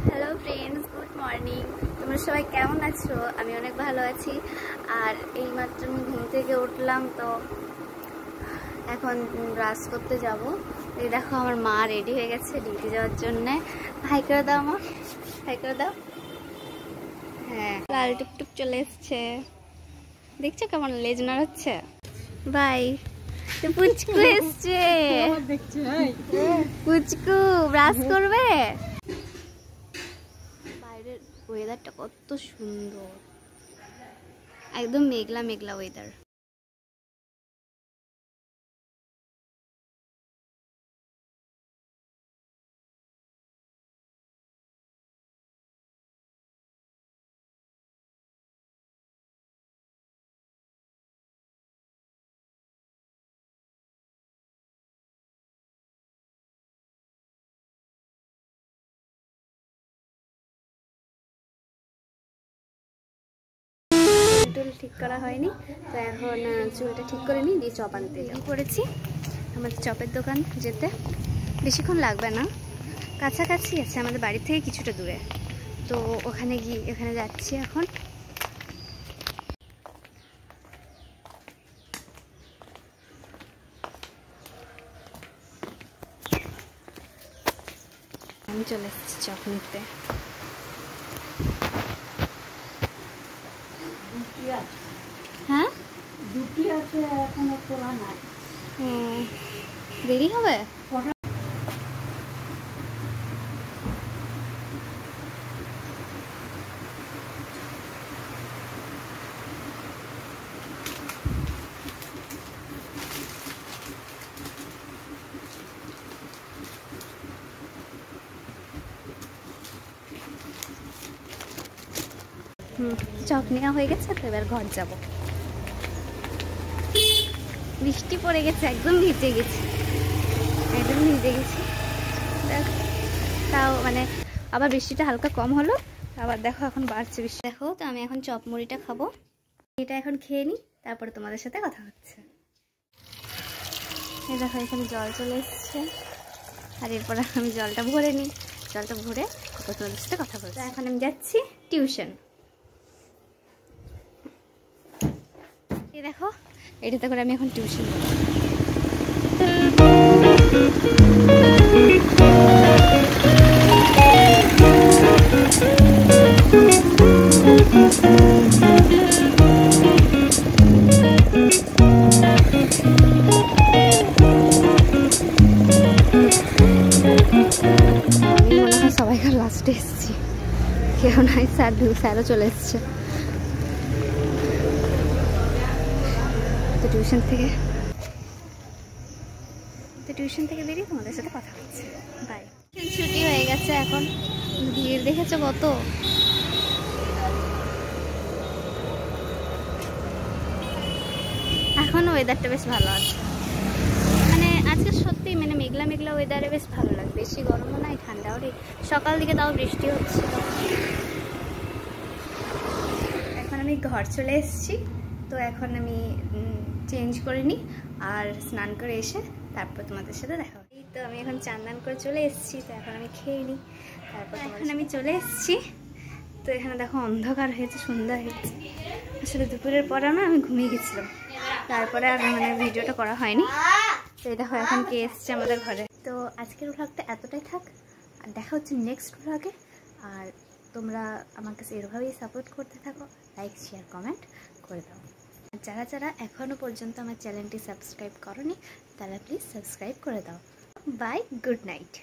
Hello friends, good morning. তোমরা সবাই কেমন আছো? আমি অনেক ভালো আছি। আর এইমাত্র আমি ঘুম থেকে উঠলাম, তো এখন ব্রাশ করতে যাব। এই দেখো আমার মা রেডি হয়ে গেছে ডিউটি যাওয়ার জন্যে। হাই করে দাও মা, হাই করে দাও। হ্যাঁ, লাল টুকটুক চলে এসছে, দেখছো কেমন লেজ নাড়াচ্ছে। বাই। পুচকু এসছে, পুচকু ব্রাশ করবে। বাইরের ওয়েদারটা কত সুন্দর, একদম মেঘলা মেঘলা ওয়েদার। চুল ঠিক করা হয়নি, তো এখন চুলটা ঠিক করে নিই, দিয়ে চপ আনতে করেছি। আমাদের চপের দোকান যেতে বেশিক্ষণ লাগবে না, কাছাকাছি আছে আমাদের বাড়ি থেকে কিছুটা দূরে। তো ওখানে যাচ্ছি এখন। আমি চলে এসেছি চপ নিতে। হ্যাঁ, দুটি আছে, এখনো তোলা নাই। দেরি হবে। চপ নেওয়া হয়ে গেছে, তো এবার ঘর যাব। বৃষ্টি পড়ে গেছে, একদম ভিজে গেছি, তাও মানে আবার বৃষ্টিটা হালকা কম হলো, আবার দেখো এখন বাড়ছে বৃষ্টি। দেখো, তো আমি এখন চপ মুড়িটা খাবো। এটা এখন খেয়ে নিই, তারপরে তোমাদের সাথে কথা হচ্ছে। এই দেখো এখানে জল চলে এসছে, আর এরপর আমি জলটা ভরে নিই। জলটা ভরে তারপর তোমাদের সাথে কথা বলছি। এখন আমি যাচ্ছি টিউশন। এই দেখো, এটাতে করে আমি এখন টিউশন সবাইকার লাস্টে এসেছি, কেউ নাই। স্যারও চলে এসছে। তো টিউশন থেকে বেরিয়ে তোমাদের সাথে কথা হচ্ছে। বাই। ছুটি হয়ে গেছে, এখন ভিড় দেখেছো কত। এখন ওয়েদারটা বেশ ভালো আছে, মানে আজকে সত্যি মানে মেঘলা মেঘলা ওয়েদারে বেশ ভালো লাগে। বেশি গরমও নাই, ঠান্ডাও নেই। সকাল দিকে তাও বৃষ্টি হচ্ছিল। এখন আমি ঘর চলে এসেছি, তো এখন আমি চেঞ্জ করে নিই আর স্নান করে এসে তারপর তোমাদের সাথে দেখা হবে। তো আমি এখন চান করে চলে এসেছি, তো এখন আমি খেয়ে নিই, তারপর এখন আমি চলে এসেছি। তো এখানে দেখো অন্ধকার হয়েছে, সন্ধ্যা হয়েছে। আসলে দুপুরের পরে না আমি ঘুমিয়ে গেছিলাম, তারপরে আর মানে ভিডিওটা করা হয়নি। তো এই দেখো এখন কে এসছে আমাদের ঘরে। তো আজকের ভ্লগটা এতটাই থাক, আর দেখা হচ্ছে নেক্সট ভ্লগে। আর তোমরা আমাকে এরভাবেই সাপোর্ট করতে থাকো, লাইক শেয়ার কমেন্ট করে দাও। যারা যারা এখনও পর্যন্ত আমার চ্যানেলটি সাবস্ক্রাইব করোনি, তারা প্লিজ সাবস্ক্রাইব করে দাও। Bye, good night.